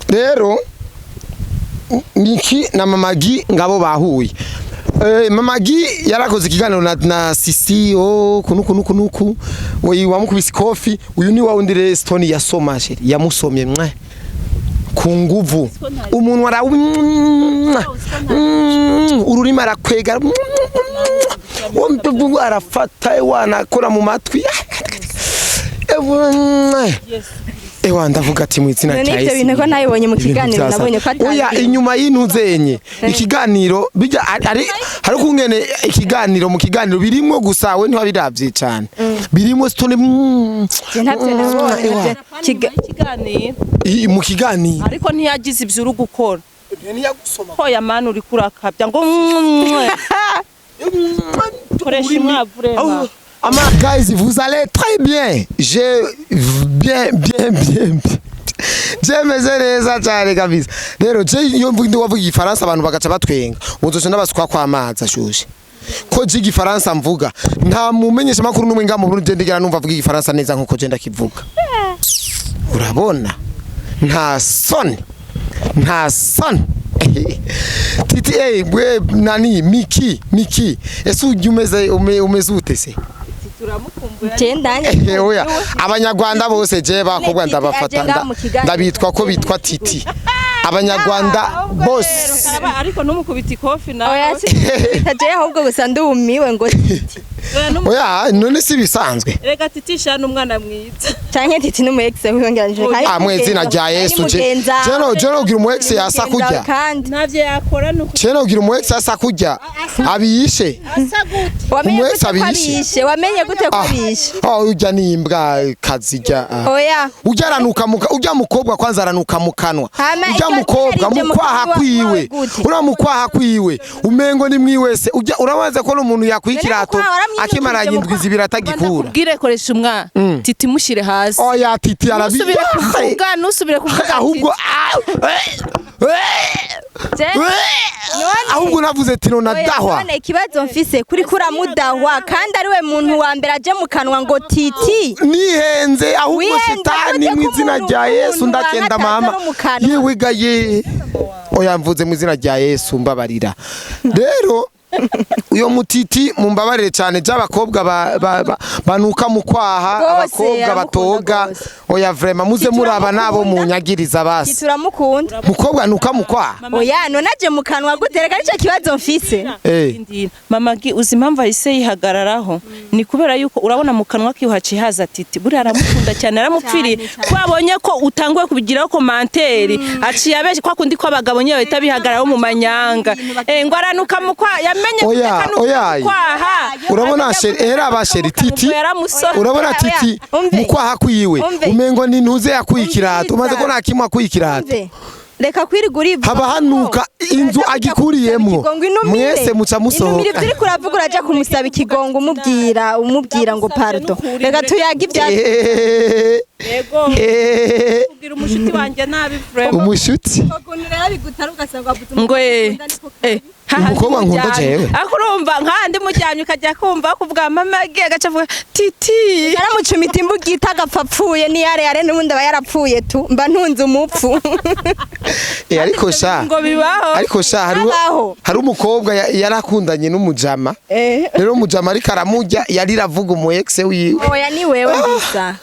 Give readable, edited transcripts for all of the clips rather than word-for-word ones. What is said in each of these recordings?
rero Niki na Mamagi ngabo bahuye. Mamagi yarakoze ikiganiro na Sisi kunuku we wamukubise kofi uyu ni wawundi Restoni yasomaje yamusomye mwe ku nguvu umuntu ara ururima arakwega wumva arafata wanakora mu matwi ewa ndavuga ati mu izina cya Yesu bintu ko nayibonye mu kiganiro nabonye ko oya inyuma y'intuzenye ikiganiro bijya ari kungene ikiganiro mu kiganiro birimo gusa we ntiwabiravye cyane birimo stone ikiganiro mu kiganiro ariko ntiyagize ivyo uri gukora ko yamana uri kurakabya ngo koresha imwavurema. Guys, vous allez très bien. J'ai bien. Jemeze neza cyane kabisa. Rero je iyo ndi wavuga igifaransa abantu bagaca batwenga. Uzoje n'abasukwa kwa amazi ashushe. Ko je igifaransa mvuga nta mumenyesha makuru numwe ngamo Burundi ndigera numva avuga igifaransa neza nkuko je ndakivuga. Urabona? Nta son. Titi bwe nani Miki. Ese umeze utese? Oya abanyarwanda bose je bakobwa ndabafata ndabitwa ko bitwa Titi abanyarwanda bose ariko numukubita ikofi nawe oya taje ahubwo gusa ndumiwe ngo Titi oya none si bisanzwe rega Titi shana umwana mwiza canke Titi numu ex wiyongeranije kandi mwezi na rya Yesu je no gira umu ex yasa kujya navye yakora nuko je no gira umu ex yasa kujya abiyishe abishe wamenye gute ko abishe ujya nimbwa kazijya oya ujyaranuka ujya mukobwa kwanza aranuka mukanwa ujya mukobwa mukwaha kwiwe uramukwaha kwiwe umengo ni mwiwese urabaza ko n'umuntu yakwikirato akimara indwi zibira atagikura ubwire koresha umwa Titi mushire hasi oya Titi arabi nusubire kuvuga ahubwo ahubwo navuze tino nadahwa none ikibazo mfise kuri kuramudahwa kandi ari we muntu wa mbere aje mu kanwa ngo Titi nihenze ahubwo shetani mu izina rya Yesu ndakenda mama yewe gaye oya mvuze mu izina rya Yesu mbabarira rero uyo mutiti mumbabarire cyane by'abakobwa banuka mu kwaha abakobwa batoga oya vraiment muze muraba nabo munyagiriza basi turamukunda mukobwa nuka mu kwaha oya none aje mu kanwa gutereka nicyo kibazo mfise Mamagi uzi impamvu ahise yihagararaho ni kubera yuko urabona mu kanwa kihaci haza Titi buri aramukunda cyane aramupfiri kwabonye ko utanguye kubigiraho komanteri aciye abeje kwa kundi ko abagabo nyewe bahita bihagararaho mu manyanga ngo aranuka mu kwa oya urabona era abasheri Titi urabona Titi mukwaha kwiwe umengo ni ntuze yakwikirato umaze ko nakimwa kwikirato reka kwirigura haba hanuka inzu agikuriyemwo mwese muca musohoka ibyo uri kuravuga uraje kumusaba ikigongo umubwira ngo pardon reka tuyaga ibya yego ubwira umushuti wanje nabi frame umushuti ngo umukobwa nkunda jewe akurumva nkandi mujyanye ukajya kumva kuvuga Mamagi agacavuga Titi yaramucumita imbugita agapfapfuye ni yare n'ubundi aba yarapfuye tu mba ntunze umupfu ariko sha hari umukobwa yarakundanye n'umujama rero umujama ariko aramujya yariravuga umu ex wiwe oya ni wewe bisa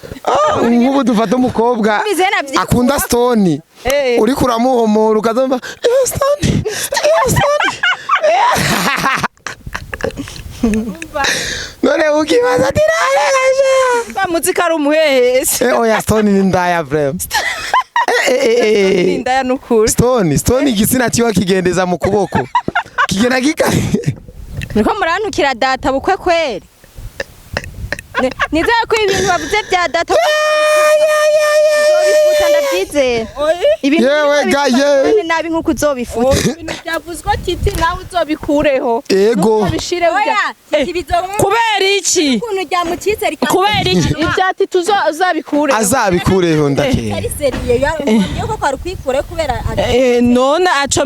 nk'ubu dufata umukobwa akunda Stone uri kuramuhomora ukazumva Stone none ukibaza tiraragaje bamuzika ari umuhehese oya Stone ni ndaya vraiment ndaya nukuri Stone igisina kiwa kigendeza mu kuboko kigena niko muranukira data bukwe kweri nizeye ko ibintu bavuze bya data ndabyizera ibintu yewe gaye nabi nkuko uzobifuta ibintu byavuzwe Titi nawe uzobikureho ego bishire kubera iki kubera iki ibya Titi uzabikureho azabikureho ndake ari seriye yo ko kwikure kubera none aco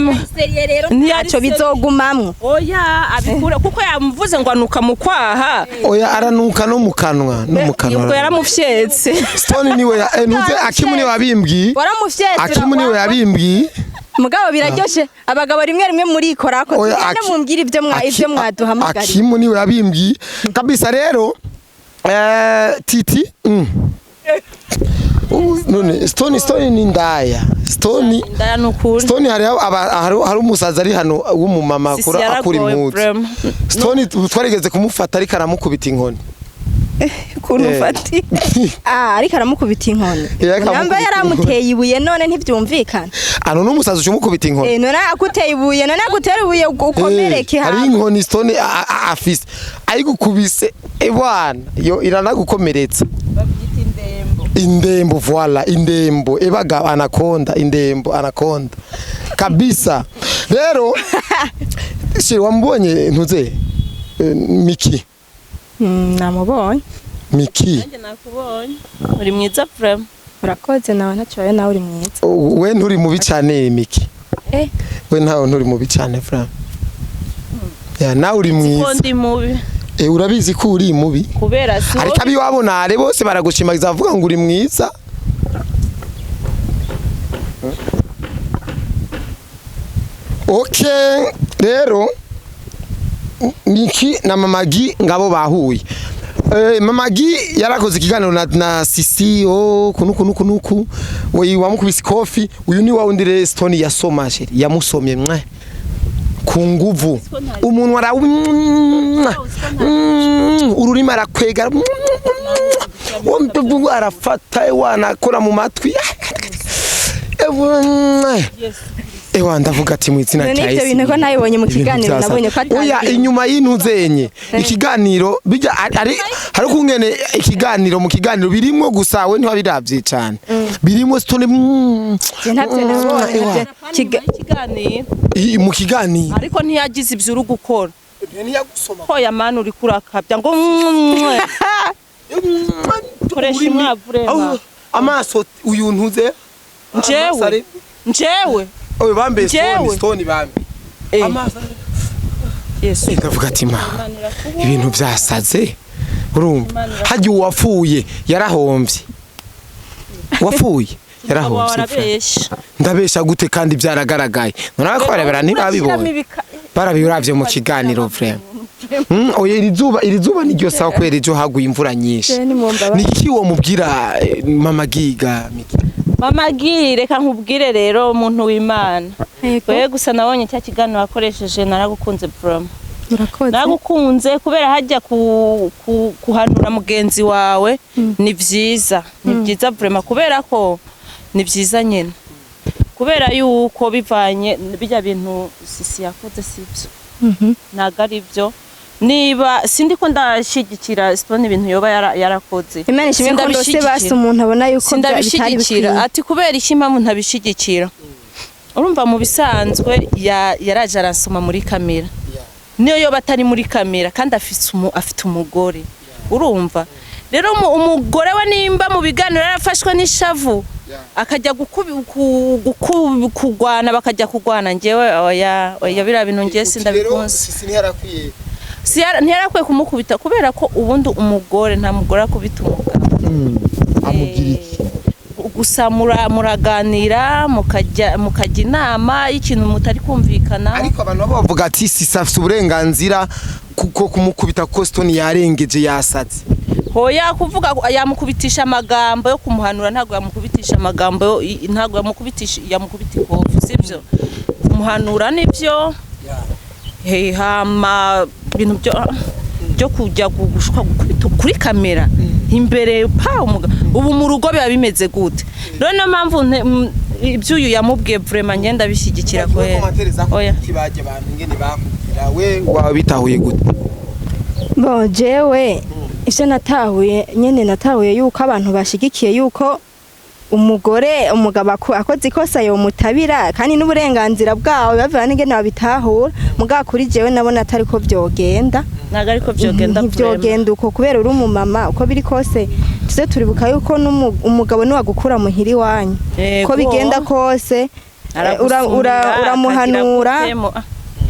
ntiyaco bizogumamwe oya abikure kuko yamuvuze ngo anuka mu kwaha oya aranuka no mu kanwa ubwo yaramufyetse Stone niwe ntuze Akimu niwe wabimbwi waramufyetse Akimu niwe yabimbwi mugabo biraryoshe abagabo rimwe muri ikorako tugende mumbwira ibyo mwaduhamagara Akimu niwe yabimbwi kabisa rero titi none Stone ni ndaya Stone nukuri Stone hari umusaza ari hano w'umumama akuri impuzu Stone twarigeze kumufata ariko aramukubita inkoni kunufati ariko aramukubita inkoni namba yaramuteye ibuye none ntibyumvikana ano n'umusaza cyumukubita inkoni none akuteye ibuye none agutera ibuye ukomereke hari inkoni Stone afise ayigukubise bwana yo iranagukomeretsa indembo voila indembo ebaga anakonda kabisa rero shiri wambonye ntuze Miki namubonye Miki nanjye nakubonye uri mwiza frame urakoze nawe ntacyo nawe uri mwiza we nturi mubi cyane Miki we ntawe nturi mubi cyane frame ya nawe uri mwiza ndi mubi urabizi ko uri mubi kubera si ariko abiwabonare bose baragushimagiza bavuga ngo uri mwiza okay rero Miki na Mamagi ngabo bahuye Mamagi yarakoze ikiganiro na Sisi kunuku we wamukubise kofi uyu ni wawundi Stone yasomaje yamusomye mwe ku nguvu umuntu ara ururima arakwega wumva arafata wanakora mu matwi ewa ndavuga ati mu izina rya Yesu bintu ko nayibonye mu kiganiro nabonye ko oya inyuma y'intuzenye ikiganiro bijya ari kungene ikiganiro mu kiganiro birimo gusa we ntiwabiravye cyane birimo Stone ikiganiro mu kiganiro ariko ntiyagize ibyo uri gukora ko yamana uri kurakabya ngo koresha imwavure amaso uyu ntuze njewe owe bambe Stone bambe amaso Yesu ndavuga ati ma ibintu byasaze urumva hagiye uwapfuye yarahombye wapfuye yarahombye ndabesha gute kandi byaragaragaye none ko barebera ntibabibonye barabiravye mu kiganiro frère oye iri zuba niryo sawa kwera ejo haguye imvura nyinshi niki wo mubwira Mamagi reka nkubwire rero umuntu w'Imana we gusa nabonye cya kiganiro wakoresheje naragukunze from nagukunze kubera hajya kuhanura mugenzi wawe ni byiza vraiment kubera ko ni byiza nyene kubera yuko bivanye bijya bintu Sisi yakoze sibyo nagari byo niba sindi ko ndashigikira Stone ibintu yoba yarakoze Imana ishimwe ko rose basi umuntu abona yuko bitari bikwiye ati kubera ishima mu ntabishigikira urumva mu bisanzwe yaraje aransoma muri kamera niyo yo batari muri kamera kandi afite umugore urumva rero umugore we nimba mu biganiro yarafashwe n'ishavu akajya kugwana bakajya kugwana ngewe oya bira bintu ngiye sindabikunze ntiyarakwiye kumukubita kubera ko ubundi umugore nta mugore akubita umugabo gusa muraganira mukajya inama y'ikintu mutari kumvikana ariko abantu bavuga ati Sisi afite uburenganzira kuko kumukubita ko Stone yarengeje yasaze hoya kuvuga yamukubitisha amagambo yo kumuhanura ntago yamukubitisha amagambo ntago yamukubita ikofu sibyo kumuhanura nibyo hama bintu byo kujya gushuka gukubita kuri kamera imbere ubu mu rugo biba bimeze gute none mpamvu ibyuyu yamubwiye vraiment ngenda bishyigikira ko oya kibaje abantu ngene bakubwira we wawe bitahuye gute bo jewe ivyo natahuye yuko abantu bashigikiye yuko umugabo akoze ikosa yo mutabira kandi n'uburenganzira bwawe bavana ngene babitahura mugabo kuri jewe nabona atari ko byogenda naga ariko byogenda uko kubera uri umumama uko biri kose tuze turibuka yuko umugabo ni wagukura muhiri wanyu ko bigenda kose uramuhanura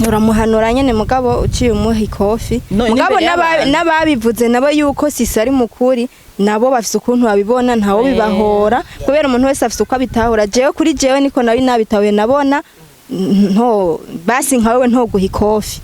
uramuhanura nyene mugabo uciye umuha ikofi mugabo n'ababivuze nabo yuko sisi ari mukuri nabo bafise ukuntu babibona ntawo bibahora kubera umuntu wese afise uko abitahura jewe kuri jewe niko nabi nabitahuye nabona nto basi nkawe nto guha ikofi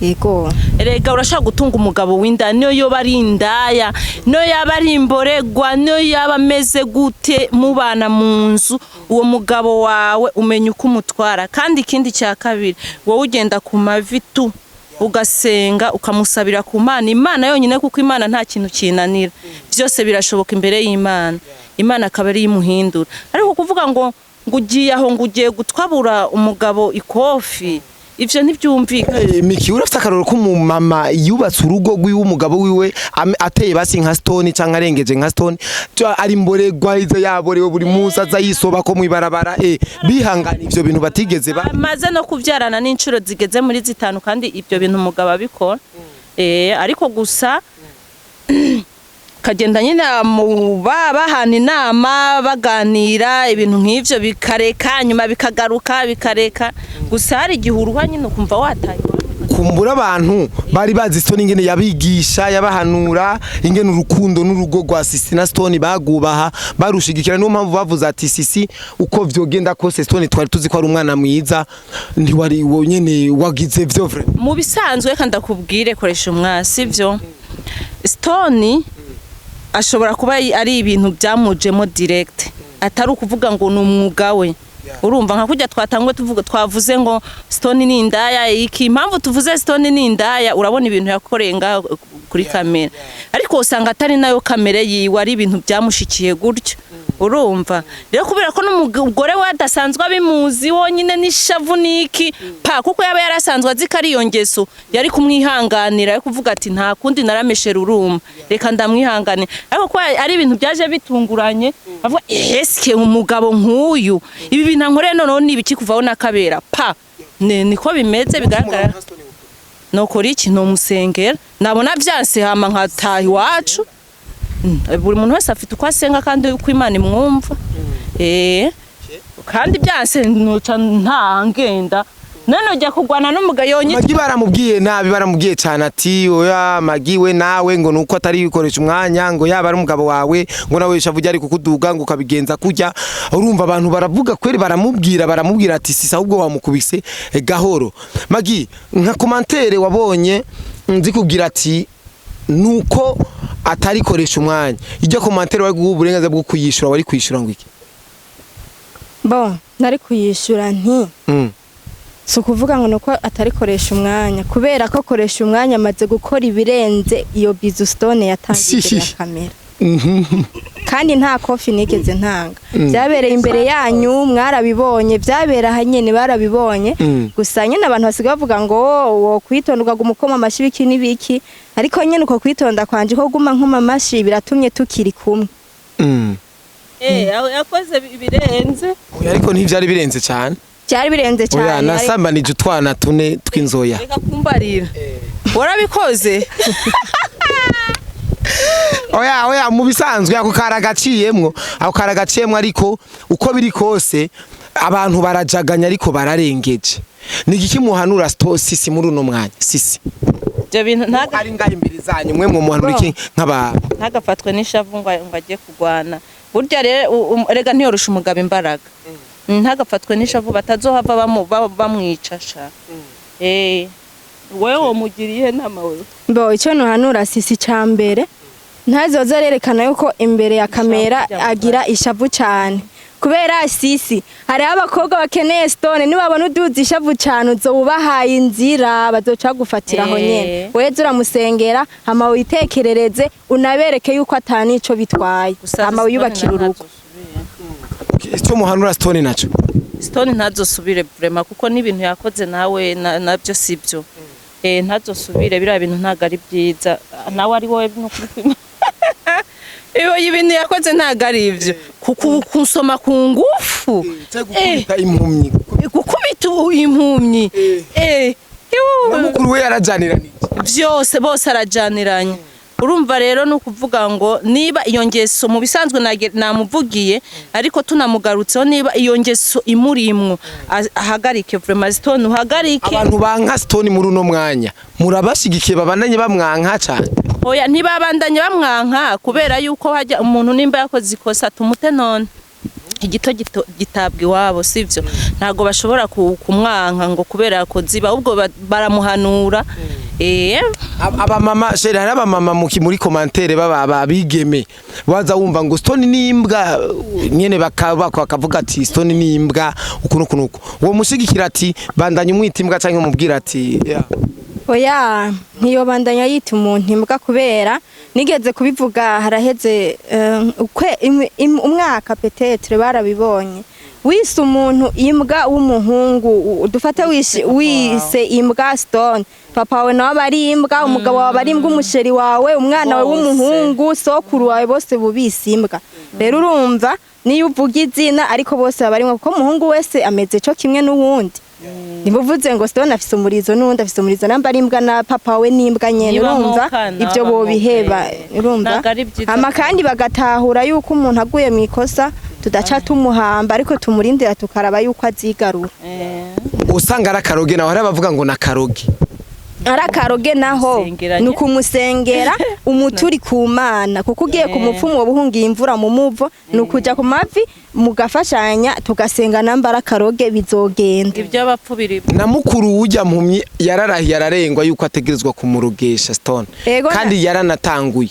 yego erega urashaka gutunga umugabo w'inda niyo yoba ari indaya niyo yaba ari imboregwa niyo yaba ameze gute mubana mu nzu uwo mugabo wawe umenya uko umutwara kandi ikindi cya kabiri wowe ugenda ku mavi tu ugasenga ukamusabira ku Imana yonyine kuko Imana nta kintu kinanira byose birashoboka imbere y'Imana Imana akaba ari imuhindura ariko kuvuga ngo ugiye aho ngugiye gutwabura umugabo ikofi ivyo ntibyumvikana. Miki urafite akaroro ko mu mama yubatse urugo rw'iwe umugabo wiwe ateye basi nka stone canka arengeje nka stone ari mboregwa izo yaborewe buri munsi aza yisoba ko mwibarabara bihangana ivyo bintu batigeze maze no kuvyarana n'incuro zigeze muri 5 kandi ivyo bintu umugabo abikora ariko gusa kagenda nyine bahana inama baganira ibintu nk'ivyo bikareka nyuma bikagaruka bikareka gusa hari igihuruha nyine ukumva wataye kumbura abantu bari bazi Stone ingene yabigisha yabahanura ingene urukundo n'urugo rwa Sisi na Stone bagubaha barushigikira niyo mpamvu bavuze ati Sisi uko vyogenda kose Stone twari tuzi ko ari umwana mwiza ntiwari wonyene wagize vyo vrai mu bisanzwe kandi akubwire koresha umwasi vyo Stone ashobora kuba ari ibintu byamujemo direct atari ukuvuga ngo numwuga we urumva nka kujya twatangwe twavuze ngo Stone ni indaya iki impamvu tuvuze Stone ni indaya urabona ibintu yakorenga kuri kamera ariko usanga atari nayo kamera yiwe ari ibintu byamushikiye gutyo urumva rero kubera ko n'umugore we adasanzwe abimuzi wonyine n'ishavu niki pa kuko yaba yarasanzwe azi kari yongeso yari kumwihanganira yo kuvuga ati nta kundi narameshera uruma reka ndamwihangane ariko ko ari ibintu byaje bitunguranye avuga eske umugabo nk'uyu ibi bintu nkore none nibiki kuvaho nakabera pa niko bimeze bigaragara no kuri iki no musengera nabona byanse hama nkatahi wacu buri muntu wese afite uko asenga kandi uko Imana imwumva kandi byanse nuca ntangenda none ujya kugwana n'umuga yonye Magi baramubwiye nabi baramubwiye cyane ati oya Magi we nawe ngo nuko atari bikoresha umwanya ngo yaba ari umugabo wawe ngo nawe shavuga ari kukuduga ngo kabigenza kujya urumva abantu baravuga kweri baramubwira ati Sisi ahubwo wamukubise gahoro Magi nka commentaire wabonye nzi kugira ati nuko atari koresha umwanya ijya commentaire wari uburenganzira bwo kuyishura wari kwishura ngo iki bon nari kuyishura nti so kuvuga ngo nuko atari koresha umwanya kubera ko koresha umwanya amaze gukora ibirenze iyo bizu Stone yatangiye ya kamera kandi nta kofi nigeze ntanga byabereye imbere yanyu mwarabibonye byabera hanyene barabibonye gusa nyene abantu basiga bavuga ngo wo kwitonda umukoma amashibiki nibiki ariko nyene uko kwitonda kwanje ko guma nkoma amashi biratumye tukiri kumwe yakoze ibirenze ariko ntivyari birenze cyane byari birenze cyane oya nasambanije utwana tune tw'inzoya reka kumbarira warabikoze oya mu bisanzwe ako karagaciyemwo ariko uko biri kose abantu barajaganya ariko bararengeje nigiki muhanura Sisi muri uno mwanya Sisi byo bintu ntaga ari ngaho imbere zanyu mwe mu muhanura iki nk'aba ntagafatwe n'ishavu ngo agiye kugwana burya rero rega ntiyorusha umugabo imbaraga ntagafatwe n'ishavu batazohava bamwicasha wewe mugiriye nama wewe bo icyo nuhanura Sisi cyambere ntazoza rerekana yuko imbere ya kamera agira ishavu cyane kubera Sisi hari abakobwa bakeneye Stone nibabona uduzi ishavu cyane uzobubahaye inzira bazoca gufatiraho nyene weze uramusengera hama witekerereze unabereke yuko atani ico bitwaye hama wiyubakira urugo icyo muhanura Stone naco Stone ntazosubire vraiment kuko n'ibintu yakoze nawe nabyo sibyo ntazosubire bira bintu ntago ari byiza nawe ari wowe no kuri iyo ibintu yakoze ntago ari ivyo kusoma ku ngufu gukubita impumyi impumyi mukuru we yarajaniranye byose bose arajaniranye urumva rero no kuvuga ngo niba iyo ngeso mu bisanzwe namuvugiye ariko tunamugarutseho niba iyo ngeso imurimwo ahagarike vraiment Stone uhagarike. Abantu banka Stone muri uno mwanya murabashigikiye babandanye bamwanka cyane. Oya ntibabandanye bamwanka kubera yuko hajya umuntu nimba yakoze ikosa tumute none igito gitabwa iwabo sivyo ntago bashobora kumwanka ngo kubera yakoze ahubwo baramuhanura. Aba mama sheri hari aba mama muri commentaire baba bigeme waza wumva ngo Stone nimbwa nyene bakavuga ati Stone nimbwa ukunuko uwo mushigikira ati bandanye umwitimbwa canke umubwira ati oya ntiyo bandanya yita umuntu imbwa kubera nigeze kubivuga haraheze umwaka petetre barabibonye wise umuntu imbwa w'umuhungu dufate wise imbwa Stone papa we nawe bari imbwa umugabo wawe bari imbwa umusheri wawe umwana we w'umuhungu sokuru wawe bose bubise imbwa rero urumva niyo uvuga izina ariko bose bari imbwa kuko umuhungu wese ameze cyo kimwe n'uwundi nibuvuze ngo Stone afise umurizo n'undi afise umurizo namba ari imbwa na papa we n'imbwa nyene urumva ibyo bo biheba urumva ama kandi bagatahura yuko umuntu aguye mu ikosa tudaca tumuhamba ariko tumurindira tukaraba yuko azigarura. Usanga arakaroge naho hari bavuga ngo nakaroge arakaroge naho nukumusengera umuturi ku Mana kuko ugiye ku mupfumu wo buhungiye imvura mu muvo nukuja ku mavi mugafashanya tugasenga namba arakaroge bizogenda ibyo abapfu biri na mukuru ujya mpumyi yararahiye ararengwa yuko ategerezwa kumurogesha Stone kandi yaranatanguye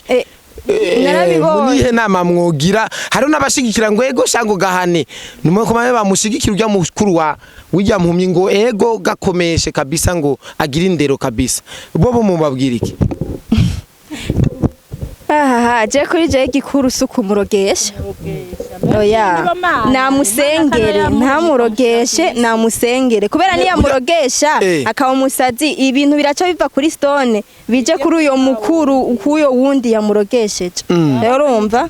Munihe nama mwogira hari nabashigikira ngo ego shango gahane nimwe komame bamushigikira ujya mukuru wa wijya mpumyi ngo ego gakomeshe kabisa ngo agira indero kabisa bobo mubabwira iki je kuri je gikuru suku murogesha oya namusengere ntamurogeshe namusengere kubera niya murogesha akawa umusazi ibintu biraca biva kuri Stone bije kuri uyo mukuru kuyo wundi yamurogesheje rero urumva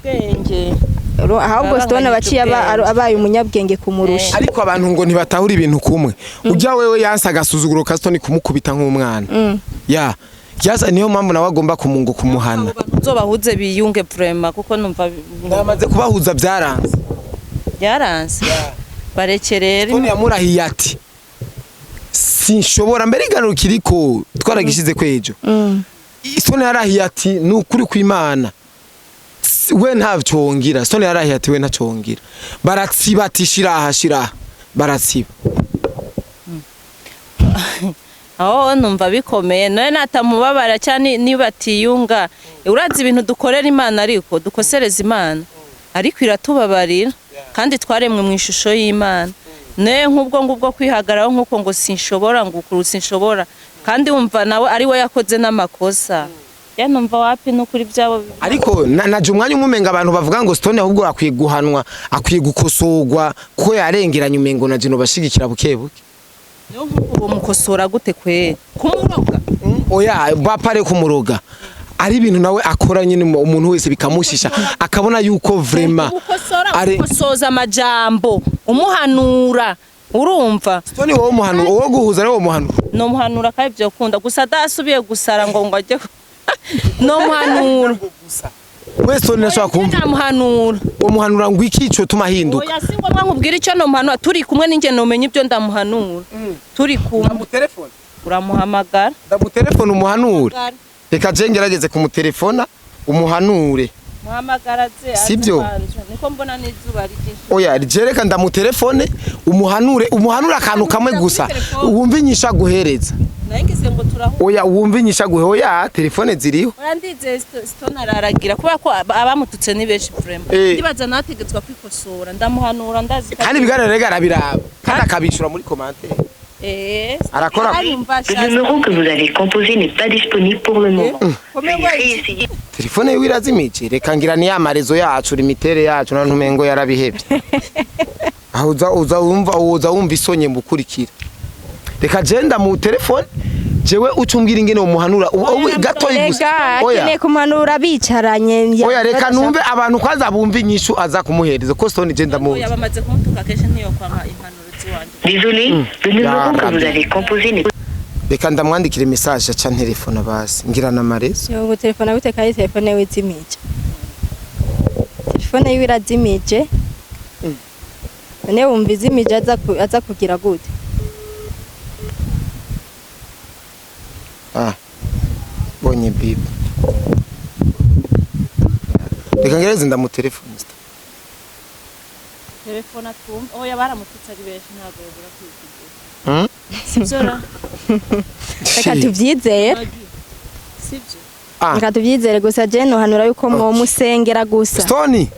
ahubwo Stone baciye abaye umunyabwenge kumurusha ariko abantu ngo ntibatahura ibintu kumwe ujya wewe yansaga suzuguro ka Stone kumukubita nk'umwana Yaza niyo mpamvu nawe agomba kumungo kumuhana uzobahuze biyunge vraiment kuko numva namaze kubahuza byaranze barekerere Stone yamurahiye ati sinshobora mbere iganiro kiriko twaragishize kwejo Stone yarahiye ati nukuri kw'Imana we ntavyongira Stone yarahiye ati we ntacongira baratsiba ati shiraha baratsiba numva bikomeye none natamubabara cyane nibatiyunga urazi ibintu dukorera Imana ariko dukosereza Imana ariko iratubabarira kandi twaremwe mu ishusho y'Imana nk'ubwo ngubwo kwihagaraho nkuko ngo sinshobora sinshobora kandi wumva nawe ari we yakoze n'amakosa numva wapi no kuri byabo ariko naje umwanya umumenga abantu bavuga ngo Stone ahubwo akwiye guhanwa akwiye gukosorwa ko yarengeranye umengo na jino bashigikira bukebuke uwo mukosora gute kwe kumuroga oya bapare kumuroga ari ibintu nawe akora nyine umuntu wese bikamushisha akabona yuko vraiment ari gusoza amajambo umuhanura urumva Stone wowe umuhanura wowe guhuza nawe umuhanura no muhanura kandi byo kunda gusa dasubiye gusara ngo ajye no muhanura we Stone nashaka kumva umuhanura ngo ikico tumahinduka oya singo nkubwira icyo no muhanura turi kumwe ninge no menye ibyo ndamuhanura turi kumwe mu telefone uramuhamagara ndamutelefone umuhanura reka je ngerageze kumutelefona umuhanure muhamagara ze sibyo niko mbona n'izuba ryinshi oya reka ndamutelefone umuhanura akantu kamwe gusa wumva inyisha guhereza nangise ngo turaho oya wumva inyisha guhoya telefone ziriho urandize Stone araragira kuba ko abamututse ni benshi vraiment ndibaza nategetswa kwikosora ndamuhanura ndazi kandi bigaragara arabiraba kandi akabishura muri commentaire arakora Le numéro que vous avez composé n'est pas disponible pour le moment. telefone yiwe irazimije reka ngira ni amarezo yacu limitere yacu na ntumengo yarabihebye aho uza wumva isonye mbukurikira reka jenda mu telefone jewe ucumbwira ingene umuhanura gato gusa oya kene kumanura bicaranye oya reka numve abantu kwaza bumva inyishu aza kumuhereza ko Stone jenda mu yabamaze kumutuka keshe ntiyo kwa impanuro ziwanje Désolé, le numéro que vous avez composé n'est reka ndamwandikire message aca telefone basi ngira na marezo yo telefone gute kandi telefone wizimije telefone yiwe irazimije none wumva izimije aza kugira gute bonye bibi reka ngereze ndamutelefone telefone atumva oya baramututse ari benshi ntabwo yabura kwigira sibyo reka tubyizere sibyo reka tubyizere gusa je no hanura yuko mwo musengera gusa Stone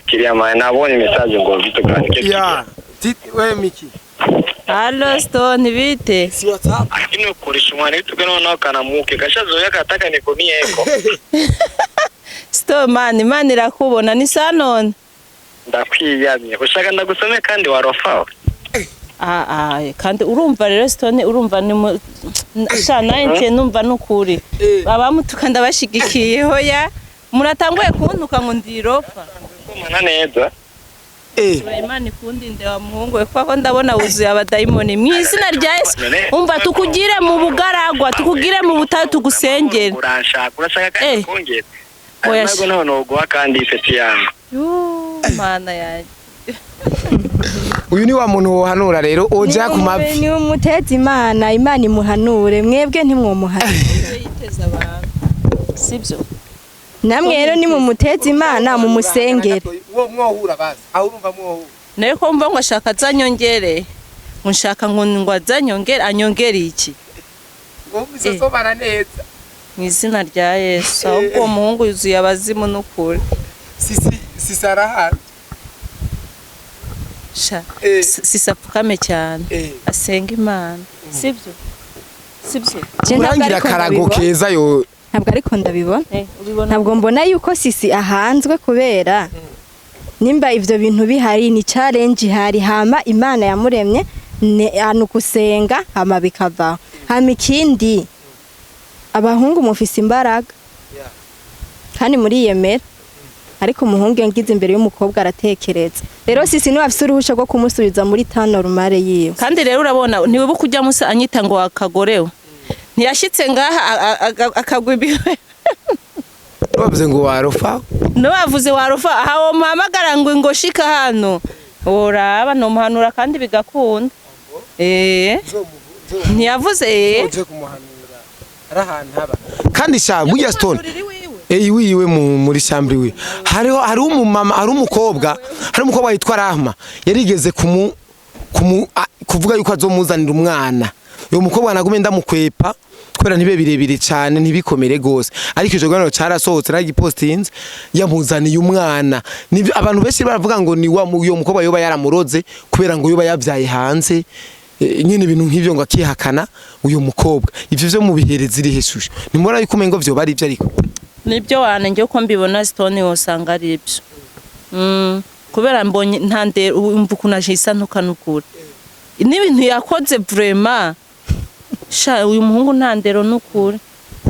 Kiriama nabonye message ngo bituganike ya we Miki Hello Stone bite si WhatsApp akino koresha umwana bitugana naho kanamuke gashazo yakataka niko miyeko Stone man irakubona ni sanone ndakwiyamye ushaka ndagusome kandi warofawe kandi urumva rero Stone urumva ni shana nje numva nukuri abamutuka ndabashigikiye hoya muratanguye kuntuka ngo ndirofa kumana neza Imana ikundinde wa muhungu we kwako ndabona wuzuye abadayimoni mu izina rya Yesu umva tukugire mu bugaragwa tukugire mu butayu tugusengere urashaka kandi kongera ntabwo none uguha kandi ifeti yangu mana yaje uyu ni wa muntu wohanura rero oja ku mavi ni umutezi Imana imuhanure mwebwe ntimwomuhanure yiteza abantu sibyo namwe rero ni mu mutezi Imana mu musengere wo mwohura bazi aho urumva mwohura nayo ko mva ngo ashaka azanyongere ngo nshaka ngo azanyongere anyongere iki ngo bisosobana neza mu izina rya Yesu ahubwo uwo muhungu yuzuye abazimu n'ukuri sisi arahari sisi apfukame cyane asenga Imana sibyo urangira akarago keza yo ntabwo ariko ndabibona ntabwo mbona yuko sisi ahanzwe kubera nimba ivyo bintu bihari ni challenge hari hama Imana yamuremye anukusenga hama bikava hama ikindi abahungu mufise imbaraga kandi muri yemera ariko umuhungu yangize imbere y'umukobwa aratekereza rero sisi niwe afise uruhusha rwo kumusubiza muri ta normale yiwe kandi rero urabona niwe bukujya musa anyita ngo akagorewe ntiyashitse ngaha akagwibiwe bavuze ngo warofa no bavuze warofa aho muhamagara ngo shika hano uraba no muhanura kandi bigakunda ntiyavuze uje kumuhanura arahantu haba kandi sha burya Stone wiwe muri shambri we hari umumama hari umukobwa witwa Rahma yarigeze kuvuga yuko azomuzanira umwana uyo mukobwa nagume ndamukwepa kubera ntibe birebire cyane ntibikomere gose ariko ijo gano cyarasohotse nagipostinze yamuzaniye umwana abantu benshi baravuga ngo ni uyo mukobwa yoba yaramuroze kubera ngo yoba yavyaye hanze nyine ibintu nk'ivyo ngo akihakana uyo mukobwa ivyo byo mu bihereza iri heshusho nimora yuko umengo vyo bari ivyo ariko nibyo wanenge uko mbibona Stone wosanga ari ibyo kubera mbonye ntande umva kunajisa ntukanukura n'ibintu yakoze vraiment sha uyu muhungu ntandero nukuri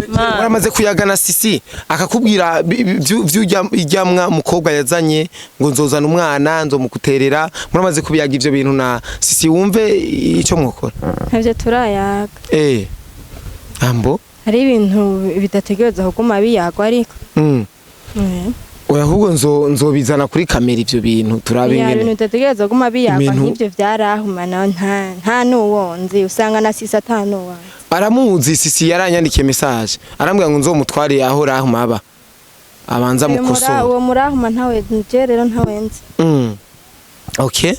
muramaze kuyagana sisi akakubwira vy'ujyamwa mukobwa yazanye ngo nzozana umwana nzomukuterera muramaze kubiyaga ivyo bintu na sisi wumve ico mwokora ntavyo turayaga ambo hari ibintu bidategereza kuguma biyagwa ariko oya ahubwo nzobizana kuri kamera ivyo bintu turabe ingene ibintu bidategereza kuguma biyagwa nk'ivyo vyarahumana nta nuwonzi usanga na sisi atanuwa aramuzi sisi yaranyandikiye message arambwira ngo nzomutware aho Rahma aba abanza mukosora uwo murahuma ntawe nje rero ntawenze okay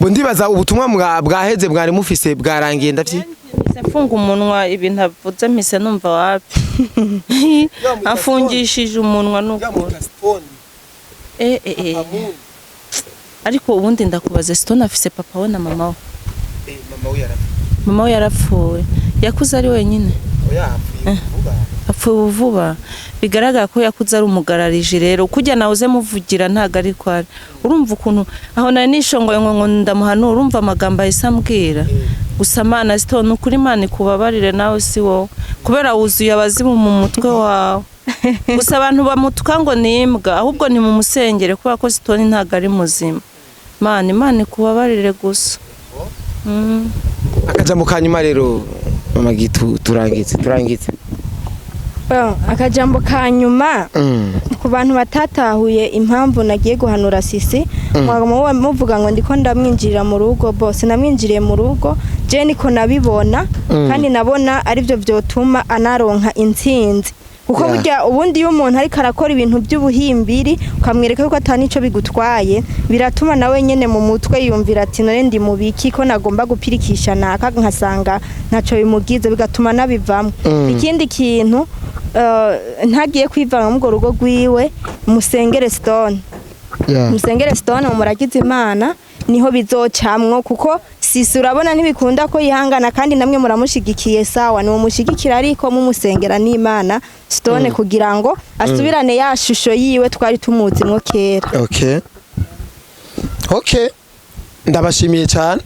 bo ndibaza ubutumwa bwaheze bwari mufise bwarangiye ndavyi afunga umunwa ibintu avuze mise numva wapi afungishije umunwa nuko ariko ubundi ndakubaza Stone afise papa we na mama we mama we yarapfuye yakuze ari wenyine apfuye vuba bigaragara ko yakuze ari umugararije rero kujya nawuze muvugira ntago ari kwari urumva ukuntu aho nari nishongoye ngo ndamuhanura urumva amagambo ayisambwira gusa Mana Stone ukuri Imana ikubabarire nawe si wowe kubera wuzuye abazimu mu mutwe wawe gusa abantu bamutuka ngo ni imbwa ahubwo ni mu musengere kubera ko Stone ntago ari muzima Imana ikubabarire gusa akaja mu kanyuma rero mama gitu turangize akajambo ka nyuma ku bantu batatahuye impamvu nagiye guhanura Sisi muvuga ngo ndiko ndamwinjirira mu rugo bose namwinjiriye mu rugo je niko nabibona kandi nabona ari byo byotuma anaronka intsinzi kuko burya ubundi iyo umuntu ariko arakora ibintu by'ubuhimbiri ukamwereka yuko atanico bigutwaye biratuma nawe nyene mu mutwe yumvira ati none ndi mubiki ko nagomba gupirikisha naka nkasanga ntaco bimugize bigatuma nabivamo ikindi kintu ntagiye kwivanga mu rugo rwiwe musengere Stone musengere Stone mu muragize Imana niho bizocamwo kuko Sisi urabona ntibikunda ko yihangana kandi namwe muramushigikiye sawa ni umushigikira ariko mumusengera n'Imana Stone kugira ngo asubirane ya shusho yiwe twari tumuzi mwo kera. Okay ndabashimiye cyane.